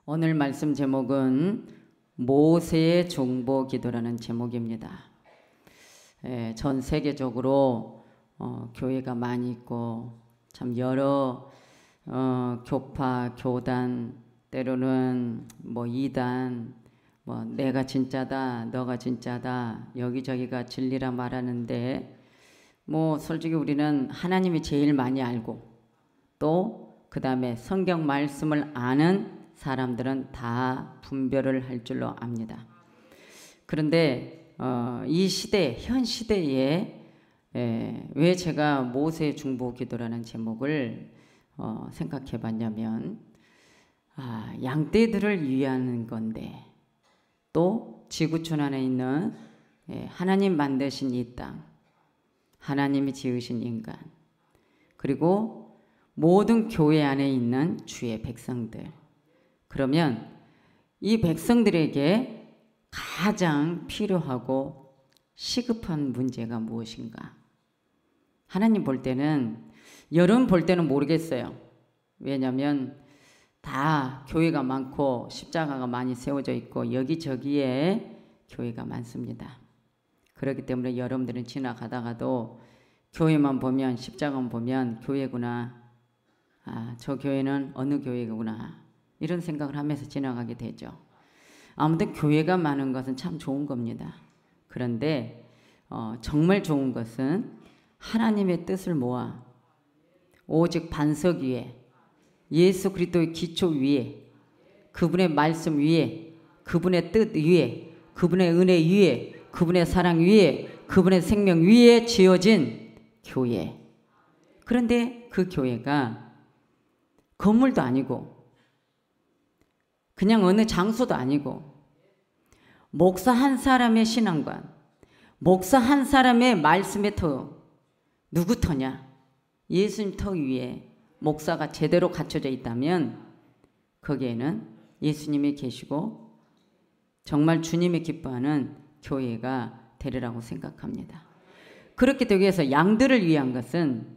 오늘 말씀 제목은 모세의 중보 기도라는 제목입니다. 전 세계적으로 교회가 많이 있고 참 여러 교파, 교단, 때로는 이단, 내가 진짜다, 너가 진짜다, 여기저기가 진리라 말하는데 솔직히 우리는 하나님이 제일 많이 알고 또 그 다음에 성경 말씀을 아는 사람들은 다 분별을 할 줄로 압니다. 그런데 이 시대, 현 시대에 왜 제가 모세의 중보 기도라는 제목을 생각해 봤냐면 양떼들을 위한 건데 또 지구촌 안에 있는 하나님 만드신 이 땅, 하나님이 지으신 인간, 그리고 모든 교회 안에 있는 주의 백성들, 그러면 이 백성들에게 가장 필요하고 시급한 문제가 무엇인가? 하나님 볼 때는, 여러분 볼 때는 모르겠어요. 왜냐하면 다 교회가 많고 십자가가 많이 세워져 있고 여기저기에 교회가 많습니다. 그렇기 때문에 여러분들은 지나가다가도 교회만 보면, 십자가만 보면 교회구나, 저 교회는 어느 교회구나, 이런 생각을 하면서 지나가게 되죠. 아무튼 교회가 많은 것은 참 좋은 겁니다. 그런데 정말 좋은 것은 하나님의 뜻을 모아 오직 반석 위에, 예수 그리스도의 기초 위에, 그분의 말씀 위에, 그분의 뜻 위에, 그분의 은혜 위에, 그분의 사랑 위에, 그분의 생명 위에 지어진 교회. 그런데 그 교회가 건물도 아니고 그냥 어느 장소도 아니고 목사 한 사람의 신앙관, 목사 한 사람의 말씀의 터, 누구 터냐? 예수님 터 위에 목사가 제대로 갖춰져 있다면 거기에는 예수님이 계시고 정말 주님이 기뻐하는 교회가 되리라고 생각합니다. 그렇게 되기 위해서 양들을 위한 것은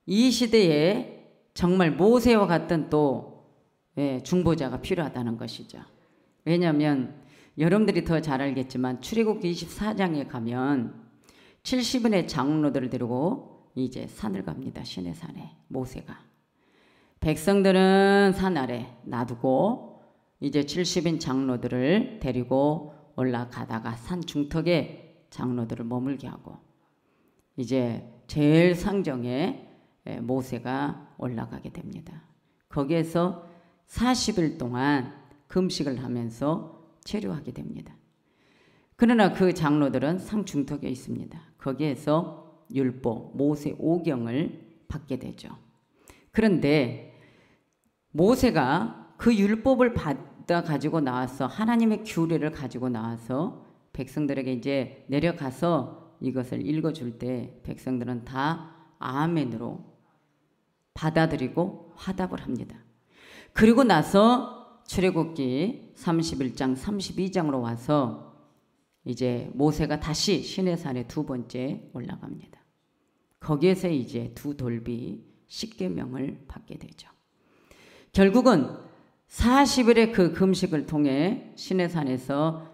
이 시대에 정말 모세와 같은 또 중보자가 필요하다는 것이죠. 왜냐하면 여러분들이 더 잘 알겠지만 출애굽기 24장에 가면 70인의 장로들을 데리고 이제 산을 갑니다. 시내 산에 모세가. 백성들은 산 아래 놔두고 이제 70인 장로들을 데리고 올라가다가 산 중턱에 장로들을 머물게 하고 이제 제일 상정에 모세가 올라가게 됩니다. 거기에서 40일 동안 금식을 하면서 체류하게 됩니다. 그러나 그 장로들은 상 중턱에 있습니다. 거기에서 율법, 모세 오경을 받게 되죠. 그런데 모세가 그 율법을 받아 가지고 나와서 하나님의 규례를 가지고 나와서 백성들에게 이제 내려가서 이것을 읽어줄 때 백성들은 다 아멘으로 받아들이고 화답을 합니다. 그리고 나서 출애굽기 31장 32장으로 와서 이제 모세가 다시 시내산에 두 번째 올라갑니다. 거기에서 이제 두 돌비 십계명을 받게 되죠. 결국은 40일의 그 금식을 통해 시내산에서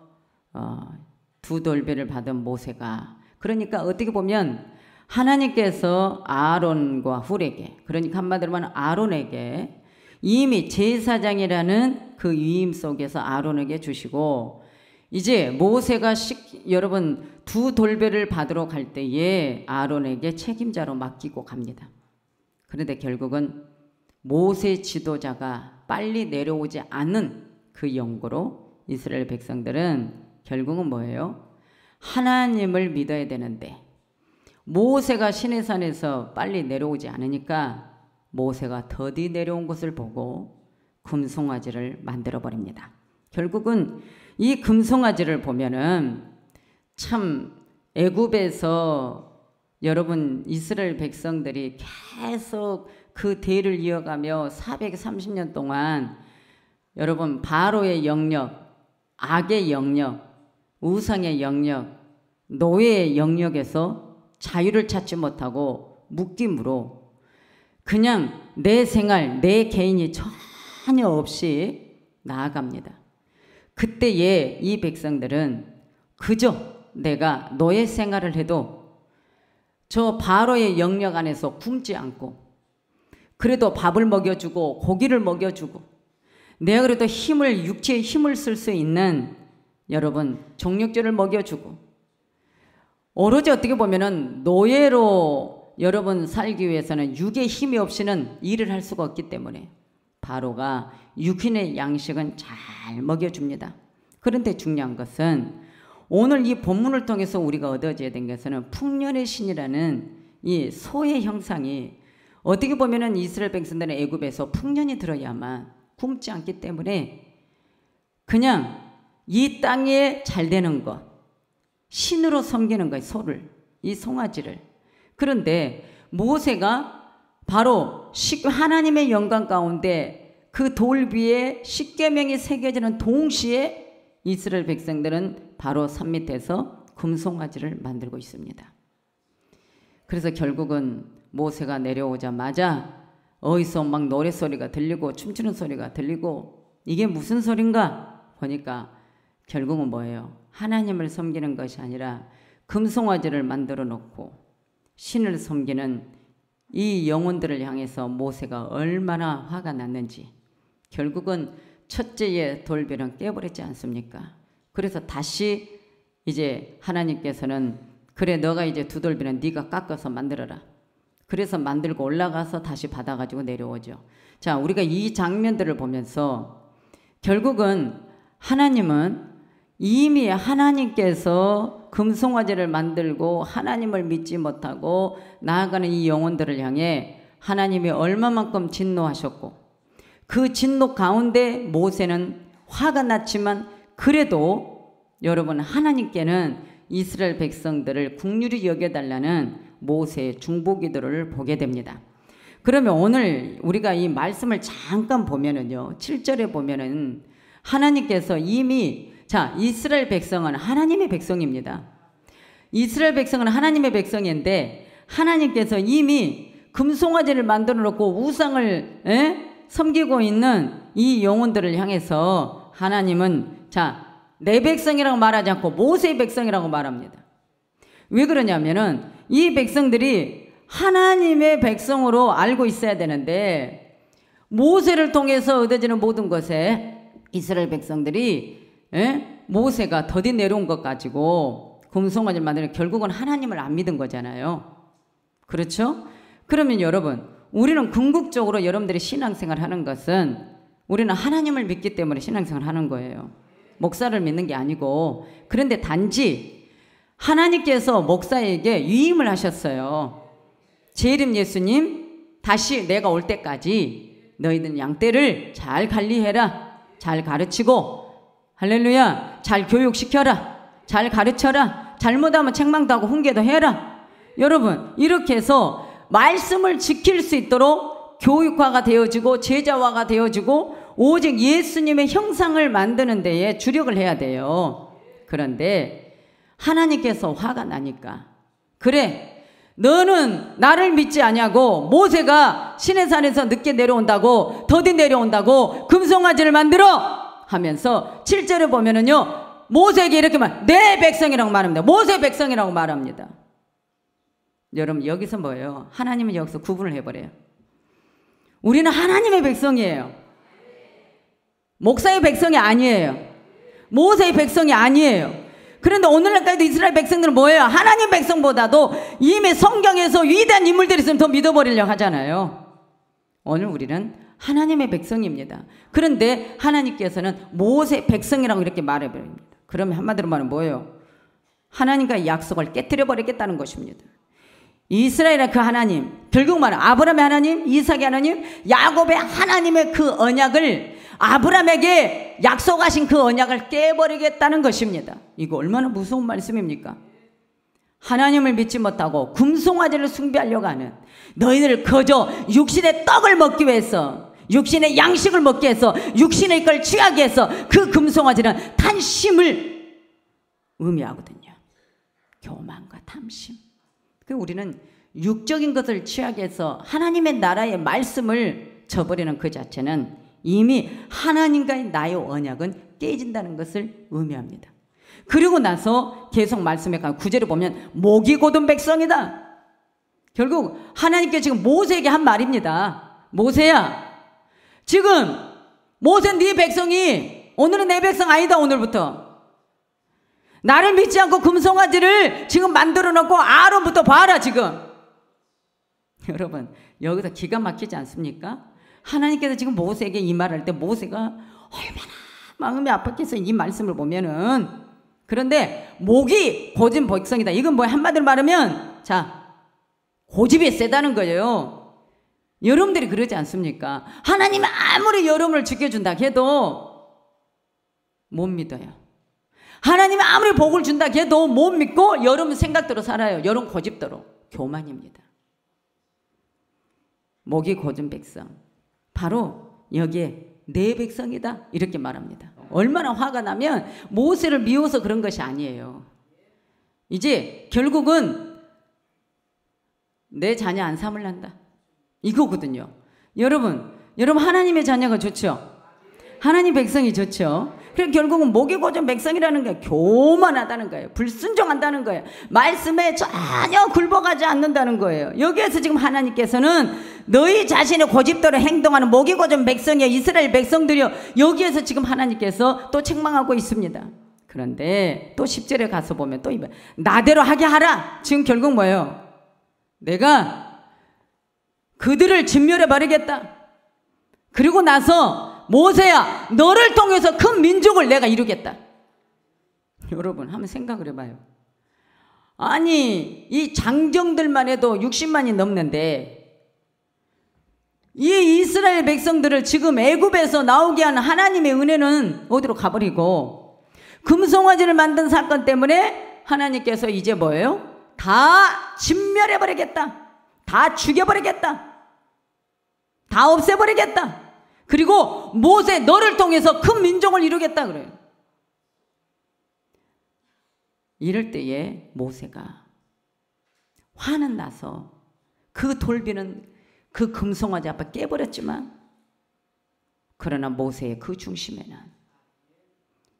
두 돌비를 받은 모세가, 그러니까 어떻게 보면 하나님께서 아론과 훌에게, 그러니까 한마디로 말하면 아론에게 이미 제사장이라는 그 위임 속에서 아론에게 주시고 이제 모세가 여러분 두 돌배를 받으러 갈 때에 아론에게 책임자로 맡기고 갑니다. 그런데 결국은 모세 지도자가 빨리 내려오지 않은 그 연고로 이스라엘 백성들은 결국은 뭐예요? 하나님을 믿어야 되는데 모세가 시내산에서 빨리 내려오지 않으니까 모세가 더디 내려온 것을 보고 금송아지를 만들어 버립니다. 결국은 이 금송아지를 보면은 참 애굽에서 여러분 이스라엘 백성들이 계속 그 대를 이어가며 430년 동안 여러분 바로의 영역, 악의 영역, 우상의 영역, 노예의 영역에서 자유를 찾지 못하고 묶임으로 그냥 내 생활, 내 개인이 전혀 없이 나아갑니다. 그때에 이 백성들은 그저 내가 노예 생활을 해도 저 바로의 영역 안에서 굶지 않고 그래도 밥을 먹여주고 고기를 먹여주고 내가 그래도 육체의 힘을 쓸 수 있는 여러분 정력제를 먹여주고 오로지 어떻게 보면은 노예로 여러분 살기 위해서는 육의 힘이 없이는 일을 할 수가 없기 때문에 바로가 육신의 양식은 잘 먹여줍니다. 그런데 중요한 것은 오늘 이 본문을 통해서 우리가 얻어져야 된 것은 풍년의 신이라는 이 소의 형상이 어떻게 보면은 이스라엘 백성들은 애굽에서 풍년이 들어야만 굶지 않기 때문에 그냥 이 땅에 잘 되는 것, 신으로 섬기는 거예요. 소를, 이 송아지를. 그런데 모세가 바로 하나님의 영광 가운데 그 돌 위에 십계명이 새겨지는 동시에 이스라엘 백성들은 바로 산 밑에서 금송아지를 만들고 있습니다. 그래서 결국은 모세가 내려오자마자 어디서 막 노래소리가 들리고 춤추는 소리가 들리고 이게 무슨 소린가 보니까 결국은 뭐예요? 하나님을 섬기는 것이 아니라 금송아지를 만들어 놓고 신을 섬기는 이 영혼들을 향해서 모세가 얼마나 화가 났는지 결국은 첫째의 돌비는 깨버렸지 않습니까? 그래서 다시 이제 하나님께서는 그래 너가 이제 두 돌비는 네가 깎아서 만들어라. 그래서 만들고 올라가서 다시 받아가지고 내려오죠. 자, 우리가 이 장면들을 보면서 결국은 하나님은 이미 하나님께서 금송아지를 만들고 하나님을 믿지 못하고 나아가는 이 영혼들을 향해 하나님이 얼마만큼 진노하셨고 그 진노 가운데 모세는 화가 났지만 그래도 여러분 하나님께는 이스라엘 백성들을 긍휼히 여겨달라는 모세의 중보기도를 보게 됩니다. 그러면 오늘 우리가 이 말씀을 잠깐 보면은요 7절에 보면은 하나님께서 이미 자 이스라엘 백성은 하나님의 백성입니다. 이스라엘 백성은 하나님의 백성인데 하나님께서 이미 금송아지를 만들어 놓고 우상을 섬기고 있는 이 영혼들을 향해서 하나님은 자 내 백성이라고 말하지 않고 모세의 백성이라고 말합니다. 왜 그러냐면은 이 백성들이 하나님의 백성으로 알고 있어야 되는데 모세를 통해서 얻어지는 모든 것에 이스라엘 백성들이 모세가 더디 내려온 것 가지고 금송아지를 만드는 결국은 하나님을 안 믿은 거잖아요. 그렇죠? 그러면 여러분 우리는 궁극적으로 여러분들이 신앙생활 하는 것은 우리는 하나님을 믿기 때문에 신앙생활 하는 거예요. 목사를 믿는 게 아니고 그런데 단지 하나님께서 목사에게 위임을 하셨어요. 재림 예수님 다시 내가 올 때까지 너희는 양떼를 잘 관리해라. 잘 가르치고 할렐루야 잘 교육시켜라. 잘 가르쳐라. 잘못하면 책망도 하고 훈계도 해라. 여러분 이렇게 해서 말씀을 지킬 수 있도록 교육화가 되어지고 제자화가 되어지고 오직 예수님의 형상을 만드는 데에 주력을 해야 돼요. 그런데 하나님께서 화가 나니까 그래 너는 나를 믿지 아니하고 모세가 시내산에서 늦게 내려온다고 더디 내려온다고 금송아지를 만들어 하면서 7절에 보면은요 모세에게 이렇게 내 백성이라고 말합니다. 모세 백성이라고 말합니다. 여러분 여기서 뭐예요? 하나님은 여기서 구분을 해버려요. 우리는 하나님의 백성이에요. 목사의 백성이 아니에요. 모세의 백성이 아니에요. 그런데 오늘날까지도 이스라엘 백성들은 뭐예요? 하나님 백성보다도 이미 성경에서 위대한 인물들이 있으면 더 믿어버리려고 하잖아요. 오늘 우리는 하나님의 백성입니다. 그런데 하나님께서는 모세 백성이라고 이렇게 말해버립니다. 그러면 한마디로 말하면 뭐예요? 하나님과의 약속을 깨뜨려 버리겠다는 것입니다. 이스라엘의 그 하나님, 결국 말하면 아브라함의 하나님, 이삭의 하나님, 야곱의 하나님의 그 언약을 아브라함에게 약속하신 그 언약을 깨버리겠다는 것입니다. 이거 얼마나 무서운 말씀입니까? 하나님을 믿지 못하고 금송아지를 숭배하려고 하는 너희들 그저 육신의 떡을 먹기 위해서 육신의 양식을 먹기 위해서 육신의 걸 취하기 위해서 그 금송아지는 탐심을 의미하거든요. 교만과 탐심. 우리는 육적인 것을 취하기 위해서 하나님의 나라의 말씀을 저버리는 그 자체는 이미 하나님과의 나의 언약은 깨진다는 것을 의미합니다. 그리고 나서 계속 말씀해 가면 9절에 보면 목이 곧은 백성이다. 결국 하나님께 지금 모세에게 한 말입니다. 모세야, 지금 모세 네 백성이 오늘은 내 백성 아니다. 오늘부터 나를 믿지 않고 금송아지를 지금 만들어 놓고 아론부터 봐라. 지금 여러분 여기서 기가 막히지 않습니까? 하나님께서 지금 모세에게 이 말을 할 때 모세가 얼마나 마음이 아팠겠어요. 이 말씀을 보면은. 그런데 목이 곧은 백성이다. 이건 뭐 한마디로 말하면 자, 고집이 세다는 거예요. 여러분들이 그러지 않습니까? 하나님이 아무리 여러분을 지켜준다 해도 못 믿어요. 하나님이 아무리 복을 준다 해도 못 믿고 여러분 생각대로 살아요. 여러분 고집대로. 교만입니다. 목이 곧은 백성, 바로 여기에 내 백성이다 이렇게 말합니다. 얼마나 화가 나면 모세를 미워서 그런 것이 아니에요. 이제 결국은 내 자녀 안 삼을란다 이거거든요. 여러분 하나님의 자녀가 좋죠. 하나님 백성이 좋죠. 그래서 결국은 목이 곧은 백성이라는 게 교만하다는 거예요. 불순종한다는 거예요. 말씀에 전혀 굴복하지 않는다는 거예요. 여기에서 지금 하나님께서는 너희 자신의 고집대로 행동하는 목이 곧은 백성이여, 이스라엘 백성들이여, 여기에서 지금 하나님께서 또 책망하고 있습니다. 그런데 또 10절에 가서 보면 또 나대로 하게 하라. 지금 결국 뭐예요? 내가 그들을 진멸해 버리겠다. 그리고 나서 모세야, 너를 통해서 큰 민족을 내가 이루겠다. 여러분 한번 생각을 해봐요. 아니 이 장정들만 해도 60만이 넘는데 이 이스라엘 백성들을 지금 애굽에서 나오게 한 하나님의 은혜는 어디로 가버리고 금송아지를 만든 사건 때문에 하나님께서 이제 뭐예요? 다 진멸해버리겠다. 다 죽여버리겠다. 다 없애버리겠다. 그리고 모세 너를 통해서 큰 민족을 이루겠다 그래요. 이럴 때에 모세가 화는 나서 그 돌비는 그 금송아지 앞에 깨버렸지만, 그러나 모세의 그 중심에는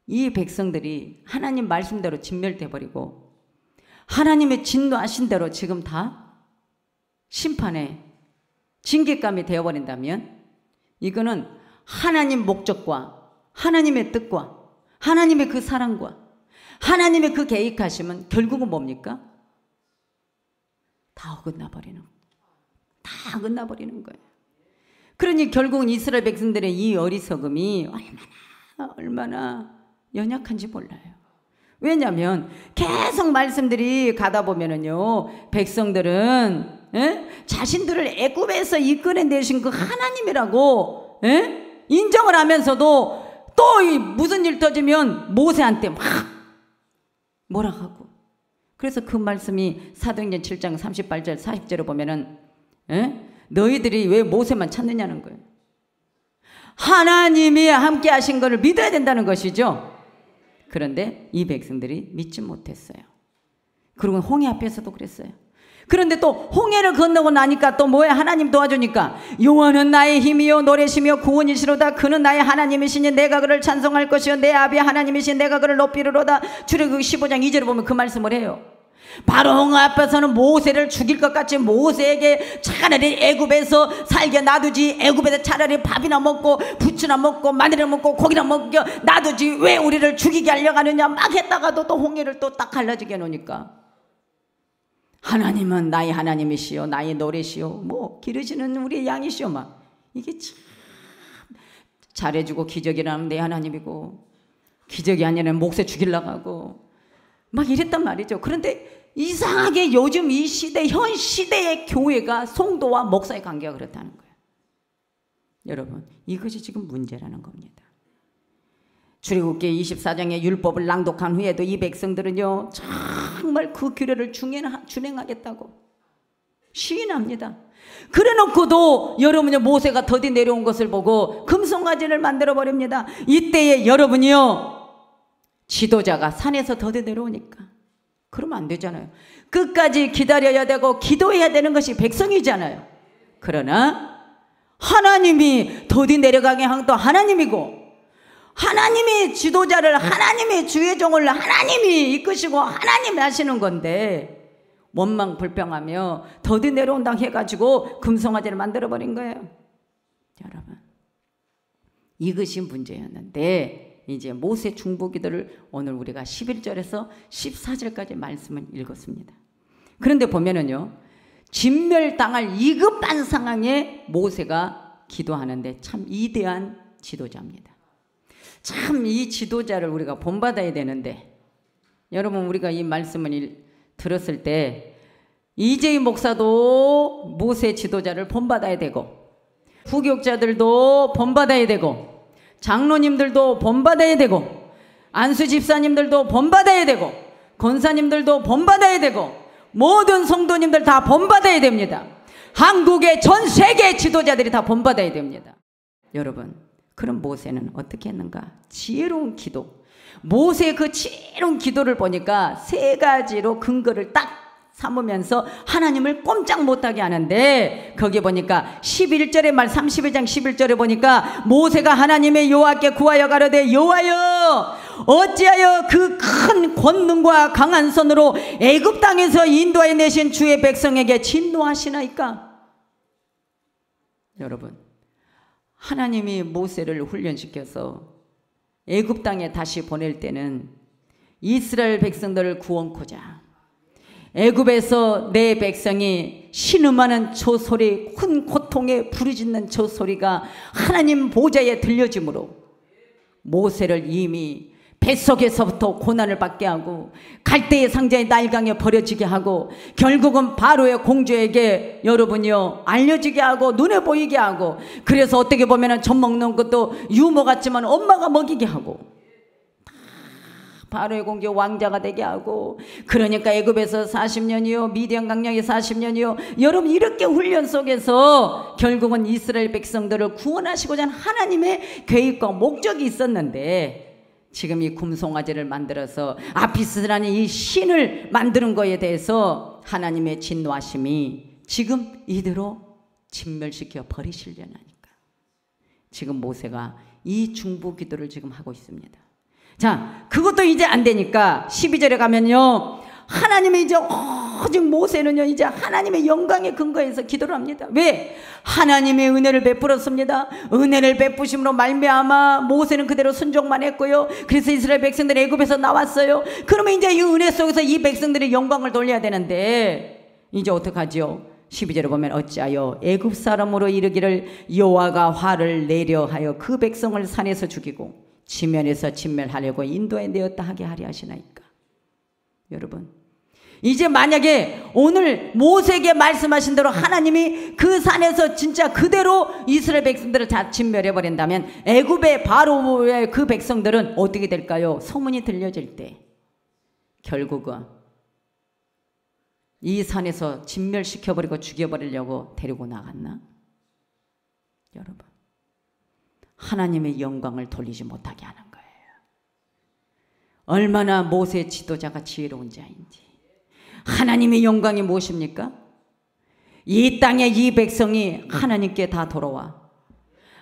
이 백성들이 하나님 말씀대로 진멸돼 버리고 하나님의 진노하신 대로 지금 다 심판의 징계감이 되어버린다면, 이거는 하나님 목적과 하나님의 뜻과 하나님의 그 사랑과 하나님의 그 계획하심은 결국은 뭡니까? 다 어긋나버리는 거예요. 그러니 결국은 이스라엘 백성들의 이 어리석음이 얼마나 연약한지 몰라요. 왜냐하면 계속 말씀들이 가다 보면은요, 백성들은 자신들을 애굽에서 이끌어내신 그 하나님이라고 인정을 하면서도 또 무슨 일 터지면 모세한테 막 뭐라 하고. 그래서 그 말씀이 사도행전 7장 38절 40절에 보면은 너희들이 왜 모세만 찾느냐는 거예요. 하나님이 함께 하신 것을 믿어야 된다는 것이죠. 그런데 이 백성들이 믿지 못했어요. 그리고 홍해 앞에서도 그랬어요. 그런데 또 홍해를 건너고 나니까 또 뭐야? 하나님 도와주니까 여호와는 나의 힘이요 노래시며 구원이시로다. 그는 나의 하나님이시니 내가 그를 찬송할 것이요 내 아비의 하나님이시니 내가 그를 높이리로다. 출애굽기 15장 2절에 보면 그 말씀을 해요. 바로 홍해 앞에서는 모세를 죽일 것 같이 모세에게 차라리 애굽에서 살게 놔두지, 애굽에서 차라리 밥이나 먹고 부추나 먹고 마늘이나 먹고 고기나 먹고 놔두지 왜 우리를 죽이게 하려고 하느냐 막 했다가도 또 홍해를 또 딱 갈라지게 해놓으니까, 하나님은 나의 하나님이시요 나의 노래시요 뭐 기르시는 우리의 양이시요, 막 이게 참 잘해주고 기적이라면 내 하나님이고 기적이 아니라면 목세 죽이려고 하고 막 이랬단 말이죠. 그런데 이상하게 요즘 이 시대, 현 시대의 교회가 성도와 목사의 관계가 그렇다는 거예요. 여러분 이것이 지금 문제라는 겁니다. 출애굽기 24장의 율법을 낭독한 후에도 이 백성들은요 정말 그 규례를 준행하겠다고 시인합니다. 그래놓고도 여러분이 모세가 더디 내려온 것을 보고 금송아지를 만들어 버립니다. 이때에 여러분이요, 지도자가 산에서 더디 내려오니까 그러면 안 되잖아요. 끝까지 기다려야 되고 기도해야 되는 것이 백성이잖아요. 그러나 하나님이 더디 내려가게 한 것도 하나님이고, 하나님이 지도자를, 하나님이 주의 종을 하나님이 이끄시고 하나님이 하시는 건데 원망 불평하며 더디 내려온다고 해가지고 금송아지를 만들어버린 거예요. 여러분, 이것이 문제였는데 이제 모세 중보기도를 오늘 우리가 11절에서 14절까지 말씀을 읽었습니다. 그런데 보면은요, 진멸당할 위급한 상황에 모세가 기도하는데 참 위대한 지도자입니다. 참 이 지도자를 우리가 본받아야 되는데, 여러분, 우리가 이 말씀을 들었을 때 이재희 목사도 모세 지도자를 본받아야 되고, 후교자들도 본받아야 되고, 장로님들도 본받아야 되고, 안수 집사님들도 본받아야 되고, 권사님들도 본받아야 되고, 모든 성도님들 다 본받아야 됩니다. 한국의 전 세계 지도자들이 다 본받아야 됩니다. 여러분, 그럼 모세는 어떻게 했는가? 지혜로운 기도. 모세의 그 지혜로운 기도를 보니까 세 가지로 근거를 딱 삼으면서 하나님을 꼼짝 못하게 하는데, 거기 보니까 11절의 말, 31장 11절에 보니까 모세가 하나님의 여호와께 구하여 가로되, 여호와여, 어찌하여 그 큰 권능과 강한 손으로 애굽 땅에서 인도하여 내신 주의 백성에게 진노하시나이까? 여러분, 하나님이 모세를 훈련시켜서 애굽 땅에 다시 보낼 때는 이스라엘 백성들을 구원코자 애굽에서 내 백성이 신음하는 저 소리, 큰 고통에 부르짖는 저 소리가 하나님 보좌에 들려지므로 모세를 이미 뱃속에서부터 고난을 받게 하고 갈대의 상자의 날강에 버려지게 하고 결국은 바로의 공주에게 여러분이요 알려지게 하고 눈에 보이게 하고, 그래서 어떻게 보면 젖 먹는 것도 유모 같지만 엄마가 먹이게 하고 바로의 공주 왕자가 되게 하고, 그러니까 애굽에서 40년이요 미디안 강령에 40년이요. 여러분, 이렇게 훈련 속에서 결국은 이스라엘 백성들을 구원하시고자 하는 하나님의 계획과 목적이 있었는데, 지금 이 금송아지를 만들어서 아피스라는 이 신을 만드는 거에 대해서 하나님의 진노하심이 지금 이대로 진멸시켜 버리시려니까 지금 모세가 이 중보 기도를 지금 하고 있습니다. 자, 그것도 이제 안 되니까 12절에 가면요, 하나님이 이제 오직 모세는요 이제 하나님의 영광에 근거해서 기도를 합니다. 왜? 하나님의 은혜를 베풀었습니다. 은혜를 베푸심으로 말미암아 모세는 그대로 순종만 했고요. 그래서 이스라엘 백성들이 애굽에서 나왔어요. 그러면 이제 이 은혜 속에서 이 백성들의 영광을 돌려야 되는데 이제 어떡하지요? 12절에 보면 어찌하여 애굽 사람으로 이르기를 여호와가 화를 내려 하여 그 백성을 산에서 죽이고 지면에서 진멸하려고 인도에 내었다 하게 하리 하시나이까? 여러분, 이제 만약에 오늘 모세에게 말씀하신 대로 하나님이 그 산에서 진짜 그대로 이스라엘 백성들을 다 진멸해버린다면 애굽의 바로의 그 백성들은 어떻게 될까요? 소문이 들려질 때 결국은 이 산에서 진멸시켜버리고 죽여버리려고 데리고 나갔나? 여러분, 하나님의 영광을 돌리지 못하게 하는 거예요. 얼마나 모세 지도자가 지혜로운 자인지. 하나님의 영광이 무엇입니까? 이 땅에 이 백성이 하나님께 다 돌아와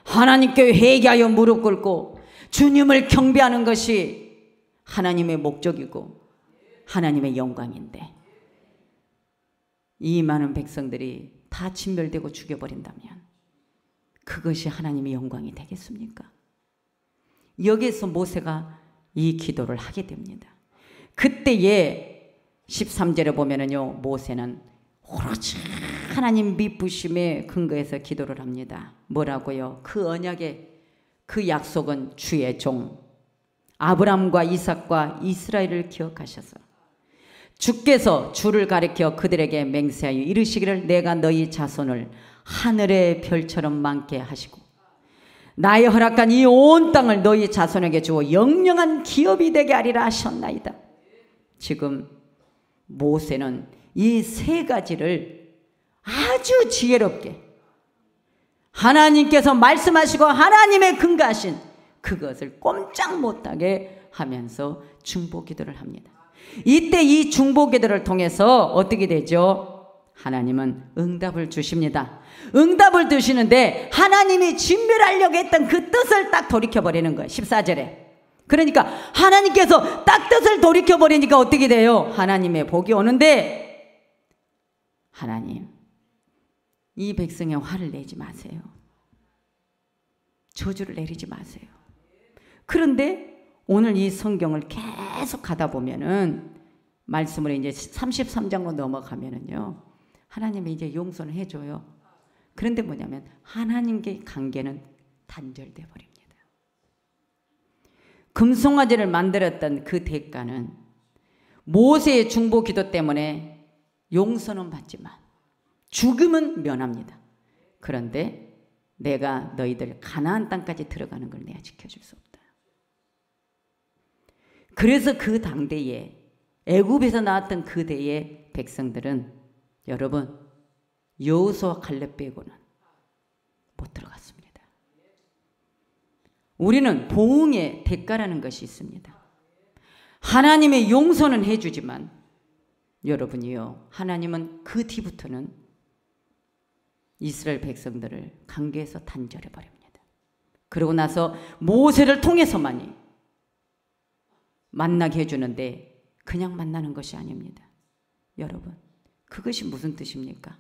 하나님께 회개하여 무릎 꿇고 주님을 경배하는 것이 하나님의 목적이고 하나님의 영광인데, 이 많은 백성들이 다 진멸되고 죽여버린다면 그것이 하나님의 영광이 되겠습니까? 여기에서 모세가 이 기도를 하게 됩니다. 그때에 13절에 보면은요, 모세는 오로지 하나님 미쁘심에 근거해서 기도를 합니다. 뭐라고요? 그 언약의 그 약속은 주의 종 아브람과 이삭과 이스라엘을 기억하셔서 주께서 주를 가리켜 그들에게 맹세하여 이르시기를 내가 너희 자손을 하늘의 별처럼 많게 하시고 나의 허락한 이 온 땅을 너희 자손에게 주어 영영한 기업이 되게 하리라 하셨나이다. 지금 모세는 이 세 가지를 아주 지혜롭게 하나님께서 말씀하시고 하나님의 근거하신 그것을 꼼짝 못하게 하면서 중보 기도를 합니다. 이때 이 중보 기도를 통해서 어떻게 되죠? 하나님은 응답을 주십니다. 응답을 주시는데 하나님이 진멸하려고 했던 그 뜻을 딱 돌이켜버리는 거예요. 14절에. 그러니까 하나님께서 딱 뜻을 돌이켜버리니까 어떻게 돼요? 하나님의 복이 오는데, 하나님, 이 백성의 화를 내지 마세요. 저주를 내리지 마세요. 그런데 오늘 이 성경을 계속 가다 보면은, 말씀을 이제 33장으로 넘어가면은요, 하나님이 이제 용서를 해줘요. 그런데 뭐냐면 하나님과의 관계는 단절돼 버립니다. 금송아지를 만들었던 그 대가는 모세의 중보 기도 때문에 용서는 받지만 죽음은 면합니다. 그런데 내가 너희들 가나안 땅까지 들어가는 걸 내가 지켜줄 수 없다. 그래서 그 당대에, 애굽에서 나왔던 그 대의 백성들은, 여러분, 여호수아 갈렙 빼고는 못 들어갔습니다. 우리는 보응의 대가라는 것이 있습니다. 하나님의 용서는 해주지만 여러분이요, 하나님은 그 뒤부터는 이스라엘 백성들을 관계에서 단절해 버립니다. 그러고 나서 모세를 통해서만이 만나게 해주는데 그냥 만나는 것이 아닙니다. 여러분, 그것이 무슨 뜻입니까?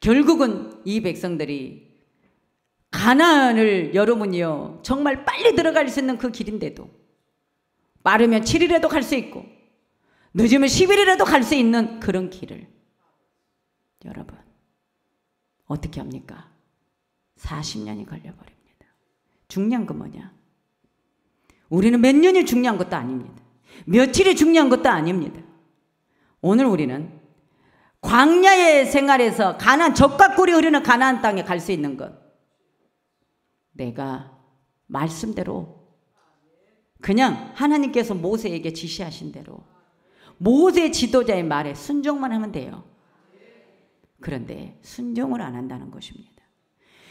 결국은 이 백성들이 가나안을, 여러분이요, 정말 빨리 들어갈 수 있는 그 길인데도, 빠르면 7일에도 갈 수 있고 늦으면 10일이라도 갈 수 있는 그런 길을 여러분 어떻게 합니까? 40년이 걸려버립니다. 중요한 건 뭐냐? 우리는 몇 년이 중요한 것도 아닙니다. 며칠이 중요한 것도 아닙니다. 오늘 우리는 광야의 생활에서 가나안, 젖과 꿀이 흐르는 가나안 땅에 갈 수 있는 것, 내가 말씀대로 그냥 하나님께서 모세에게 지시하신 대로 모세 지도자의 말에 순종만 하면 돼요. 그런데 순종을 안 한다는 것입니다.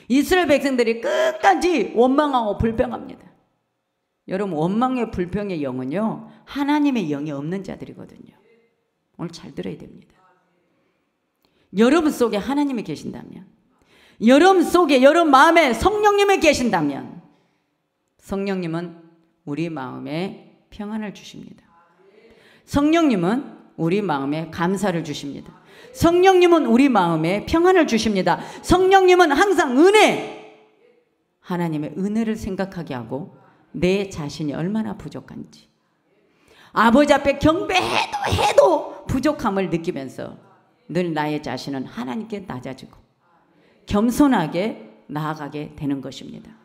이스라엘 백성들이 끝까지 원망하고 불평합니다. 여러분, 원망의 불평의 영은요, 하나님의 영이 없는 자들이거든요. 오늘 잘 들어야 됩니다. 여러분 속에 하나님이 계신다면, 여러분 속에, 여러분 마음에 성령님이 계신다면, 성령님은 우리 마음에 평안을 주십니다. 성령님은 우리 마음에 감사를 주십니다. 성령님은 우리 마음에 평안을 주십니다. 성령님은 항상 은혜, 하나님의 은혜를 생각하게 하고 내 자신이 얼마나 부족한지, 아버지 앞에 경배해도 부족함을 느끼면서 늘 나의 자신은 하나님께 낮아지고 겸손하게 나아가게 되는 것입니다.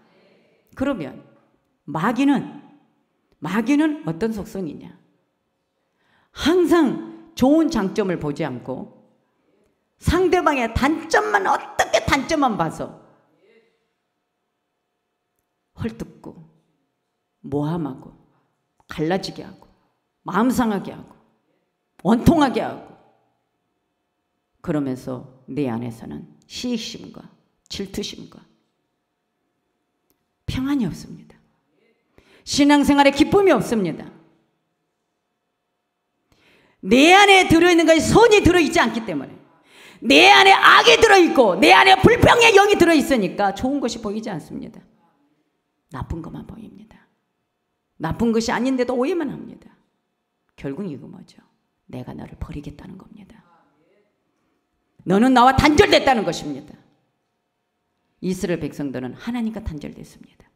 그러면 마귀는 어떤 속성이냐? 항상 좋은 장점을 보지 않고 상대방의 단점만, 어떻게 단점만 봐서 헐뜯고 모함하고 갈라지게 하고 마음 상하게 하고 원통하게 하고, 그러면서 내 안에서는 시익심과 질투심과 평안이 없습니다. 신앙생활에 기쁨이 없습니다. 내 안에 들어있는 것이 선이 들어있지 않기 때문에, 내 안에 악이 들어있고 내 안에 불평의 영이 들어있으니까 좋은 것이 보이지 않습니다. 나쁜 것만 보입니다. 나쁜 것이 아닌데도 오해만 합니다. 결국 이거 뭐죠? 내가 너를 버리겠다는 겁니다. 너는 나와 단절됐다는 것입니다. 이스라엘 백성들은 하나님과 단절됐습니다.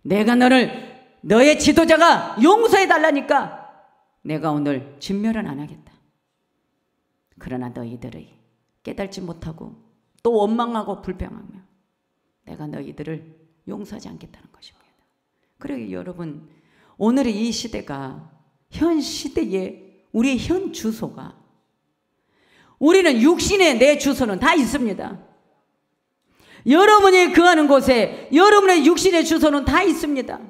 내가 너의 지도자가 용서해달라니까 내가 오늘 진멸은 안 하겠다. 그러나 너희들이 깨달지 못하고 또 원망하고 불평하며 내가 너희들을 용서하지 않겠다는 것입니다. 그러게 여러분, 오늘의 이 시대가, 현 시대의 우리의 현 주소가, 우리는 육신의 내 주소는 다 있습니다. 여러분이 거하는 곳에 여러분의 육신의 주소는 다 있습니다.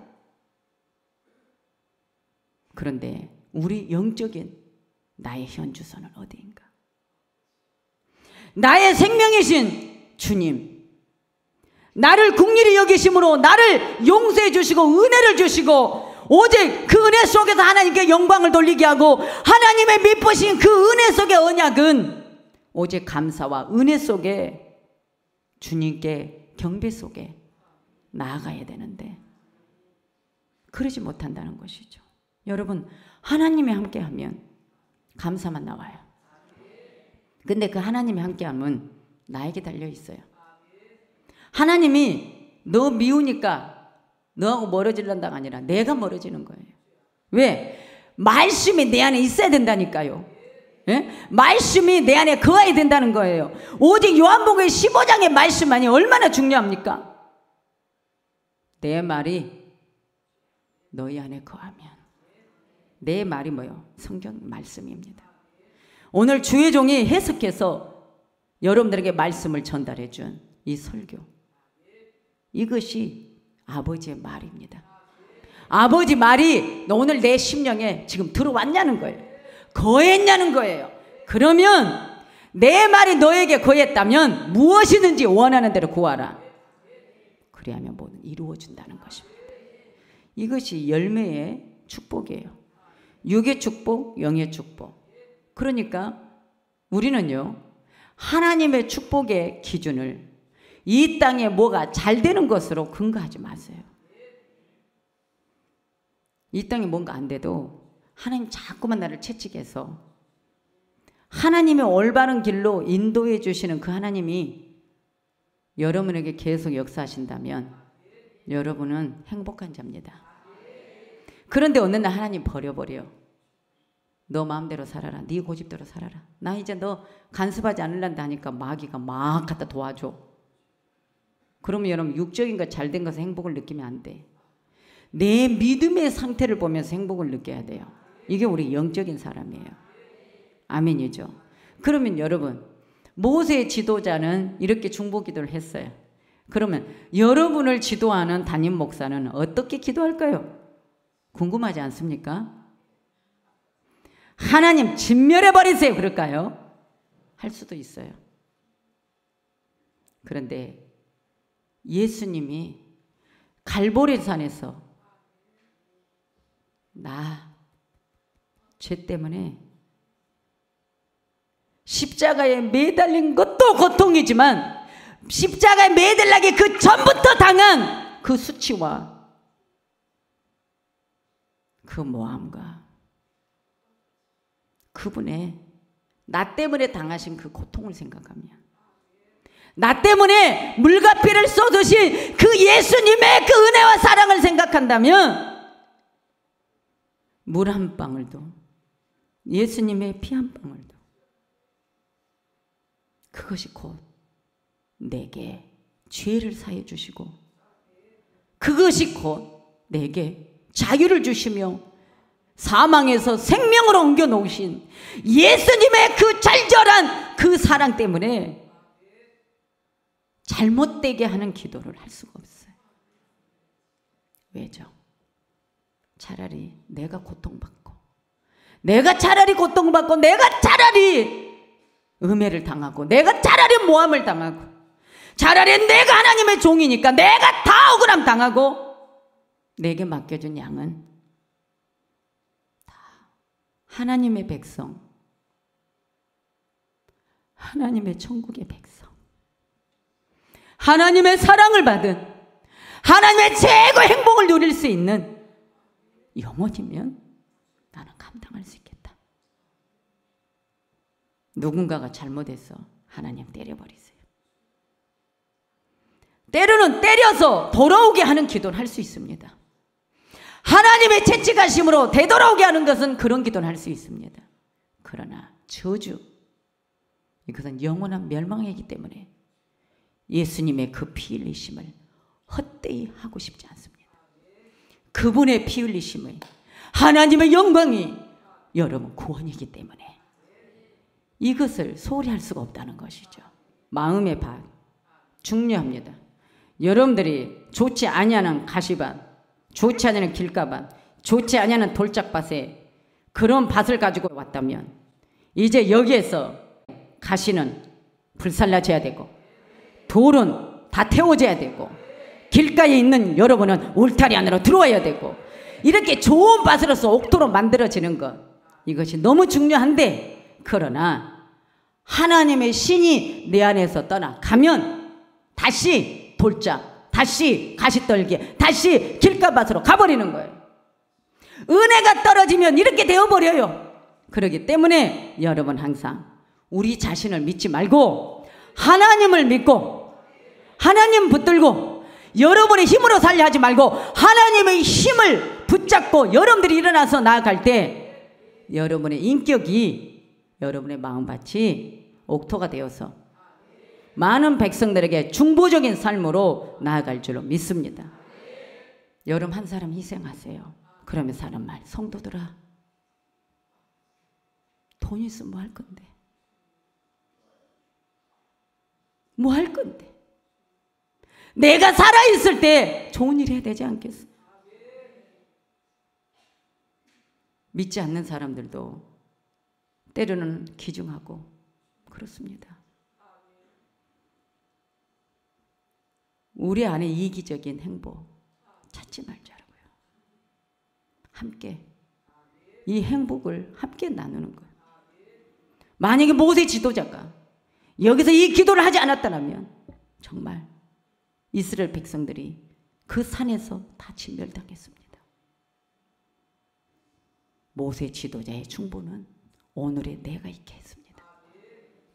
그런데 우리 영적인 나의 현 주소는 어디인가? 나의 생명이신 주님, 나를 긍휼히 여기심으로 나를 용서해 주시고 은혜를 주시고, 오직 그 은혜 속에서 하나님께 영광을 돌리게 하고 하나님의 미쁘신 그 은혜 속의 언약은 오직 감사와 은혜 속에 주님께 경배 속에 나아가야 되는데 그러지 못한다는 것이죠. 여러분, 하나님이 함께하면 감사만 나와요. 근데 그 하나님이 함께하면 나에게 달려있어요. 하나님이 너 미우니까 너하고 멀어지려다가 아니라 내가 멀어지는 거예요. 왜? 말씀이 내 안에 있어야 된다니까요. 예? 말씀이 내 안에 거해야 된다는 거예요. 오직 요한복음 15장의 말씀만이 얼마나 중요합니까? 내 말이 너희 안에 거하면. 내 말이 뭐요? 성경 말씀입니다. 오늘 주의 종이 해석해서 여러분들에게 말씀을 전달해 준 이 설교, 이것이 아버지의 말입니다. 아버지 말이 오늘 내 심령에 지금 들어왔냐는 거예요. 거했냐는 거예요. 그러면 내 말이 너에게 거했다면 무엇이든지 원하는 대로 구하라. 그래야면 뭐든 이루어진다는 것입니다. 이것이 열매의 축복이에요. 육의 축복, 영의 축복. 그러니까 우리는요, 하나님의 축복의 기준을 이 땅에 뭐가 잘 되는 것으로 근거하지 마세요. 이 땅에 뭔가 안 돼도 하나님 자꾸만 나를 채찍해서 하나님의 올바른 길로 인도해 주시는 그 하나님이 여러분에게 계속 역사하신다면 여러분은 행복한 자입니다. 그런데 어느 날 하나님 버려버려. 너 마음대로 살아라. 네 고집대로 살아라. 나 이제 너 간섭하지 않으란다 하니까 마귀가 막 갖다 도와줘. 그러면 여러분 육적인 것 잘된 것에 행복을 느끼면 안 돼. 내 믿음의 상태를 보면서 행복을 느껴야 돼요. 이게 우리 영적인 사람이에요. 아멘이죠. 그러면 여러분, 모세의 지도자는 이렇게 중보기도를 했어요. 그러면 여러분을 지도하는 담임 목사는 어떻게 기도할까요? 궁금하지 않습니까? 하나님 진멸해버리세요 그럴까요? 할 수도 있어요. 그런데 예수님이 갈보리산에서 나 죄 때문에 십자가에 매달린 것도 고통이지만 십자가에 매달리기 그 전부터 당한 그 수치와 그 모함과 그분의 나 때문에 당하신 그 고통을 생각하면, 나 때문에 물과 피를 쏟으신 그 예수님의 그 은혜와 사랑을 생각한다면 물 한 방울도, 예수님의 피 한 방울도, 그것이 곧 내게 죄를 사해 주시고 그것이 곧 내게 자유를 주시며 사망에서 생명으로 옮겨 놓으신 예수님의 그 절절한 그 사랑 때문에 잘못되게 하는 기도를 할 수가 없어요. 왜죠? 차라리 내가 고통받고, 내가 차라리 고통받고, 내가 차라리 음해를 당하고, 내가 차라리 모함을 당하고, 차라리 내가 하나님의 종이니까 내가 다 억울함 당하고, 내게 맡겨준 양은 다 하나님의 백성, 하나님의 천국의 백성, 하나님의 사랑을 받은, 하나님의 최고 행복을 누릴 수 있는 영혼이면 나는 감당할 수 있겠다. 누군가가 잘못해서 하나님 때려버리세요. 때로는 때려서 돌아오게 하는 기도는 할 수 있습니다. 하나님의 채찍하심으로 되돌아오게 하는 것은 그런 기도는 할 수 있습니다. 그러나 저주, 이것은 영원한 멸망이기 때문에 예수님의 그 피 흘리심을 헛되이 하고 싶지 않습니다. 그분의 피 흘리심의 하나님의 영광이 여러분 구원이기 때문에 이것을 소홀히 할 수가 없다는 것이죠. 마음의 밭 중요합니다. 여러분들이 좋지 아니하는 가시밭, 좋지 아니하는 길가밭, 좋지 아니하는 돌짝밭에 그런 밭을 가지고 왔다면 이제 여기에서 가시는 불살라져야 되고 돌은 다 태워져야 되고 길가에 있는 여러분은 울타리 안으로 들어와야 되고, 이렇게 좋은 밭으로서 옥토로 만들어지는 것, 이것이 너무 중요한데, 그러나 하나님의 신이 내 안에서 떠나가면 다시 돌짝, 다시 가시떨기, 다시 길가밭으로 가버리는 거예요. 은혜가 떨어지면 이렇게 되어버려요. 그렇기 때문에 여러분 항상 우리 자신을 믿지 말고 하나님을 믿고 하나님 붙들고 여러분의 힘으로 살려 하지 말고 하나님의 힘을 붙잡고 여러분들이 일어나서 나아갈 때 여러분의 인격이 여러분의 마음밭이 옥토가 되어서 많은 백성들에게 중보적인 삶으로 나아갈 줄로 믿습니다. 여러분 한 사람 희생하세요. 그러면 사람 말, 성도들아 돈 있으면 뭐 할 건데? 뭐 할 건데? 내가 살아있을 때 좋은 일 해야 되지 않겠어? 믿지 않는 사람들도 때로는 기중하고 그렇습니다. 우리 안에 이기적인 행복 찾지 말자고요. 함께 이 행복을 함께 나누는 거예요. 만약에 모세 지도자가 여기서 이 기도를 하지 않았다면 정말 이스라엘 백성들이 그 산에서 다 진멸당했습니다. 모세 지도자의 중보는 오늘의 내가 있게 했습니다.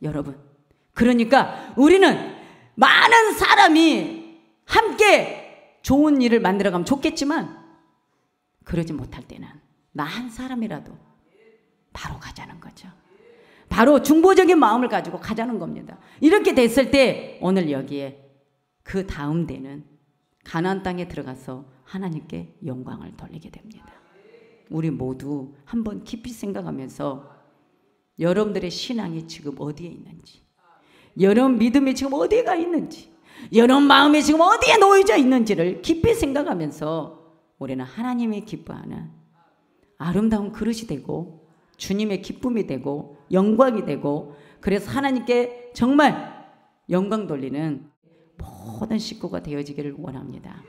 여러분, 그러니까 우리는 많은 사람이 함께 좋은 일을 만들어가면 좋겠지만 그러지 못할 때는 나 한 사람이라도 바로 가자는 거죠. 바로 중보적인 마음을 가지고 가자는 겁니다. 이렇게 됐을 때 오늘 여기에 그 다음 때는 가나안 땅에 들어가서 하나님께 영광을 돌리게 됩니다. 우리 모두 한번 깊이 생각하면서 여러분들의 신앙이 지금 어디에 있는지, 여러분 믿음이 지금 어디에 가 있는지, 여러분 마음이 지금 어디에 놓여져 있는지를 깊이 생각하면서 우리는 하나님이 기뻐하는 아름다운 그릇이 되고 주님의 기쁨이 되고 영광이 되고 그래서 하나님께 정말 영광 돌리는 모든 식구가 되어지기를 원합니다.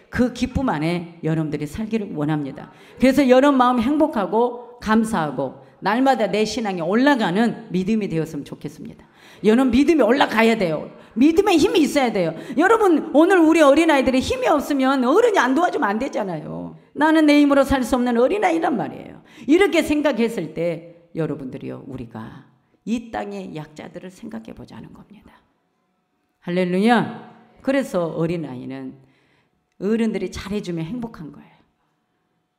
그 기쁨 안에 여러분들이 살기를 원합니다. 그래서 여러분 마음이 행복하고 감사하고 날마다 내 신앙이 올라가는 믿음이 되었으면 좋겠습니다. 여러분 믿음이 올라가야 돼요. 믿음에 힘이 있어야 돼요. 여러분 오늘 우리 어린아이들이 힘이 없으면 어른이 안 도와주면 안 되잖아요. 나는 내 힘으로 살 수 없는 어린아이란 말이에요. 이렇게 생각했을 때 여러분들이요 우리가 이 땅의 약자들을 생각해 보자는 겁니다. 할렐루야. 그래서 어린아이는 어른들이 잘해주면 행복한 거예요.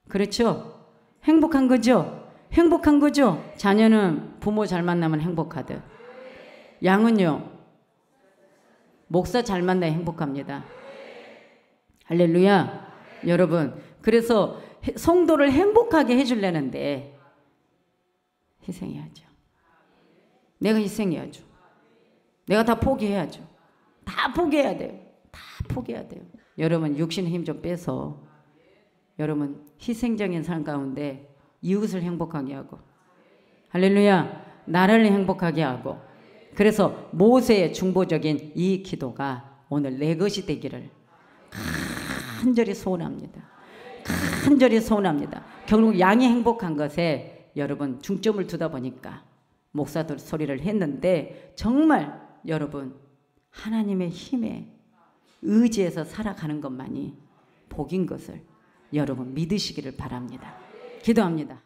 그렇죠? 행복한 거죠? 행복한 거죠? 자녀는 부모 잘 만나면 행복하듯 양은요 목사 잘 만나야 행복합니다. 할렐루야. 여러분 그래서 성도를 행복하게 해주려는데 희생해야죠. 내가 희생해야죠. 내가 다 포기해야죠. 다 포기해야 돼요. 다 포기해야 돼요. 여러분 육신의 힘 좀 빼서 여러분 희생적인 삶 가운데 이웃을 행복하게 하고 할렐루야 나라를 행복하게 하고 그래서 모세의 중보적인 이 기도가 오늘 내 것이 되기를 간절히 소원합니다. 간절히 소원합니다. 결국 양이 행복한 것에 여러분 중점을 두다 보니까 목사들 소리를 했는데 정말 여러분 하나님의 힘에 의지해서 살아가는 것만이 복인 것을 여러분 믿으시기를 바랍니다. 기도합니다.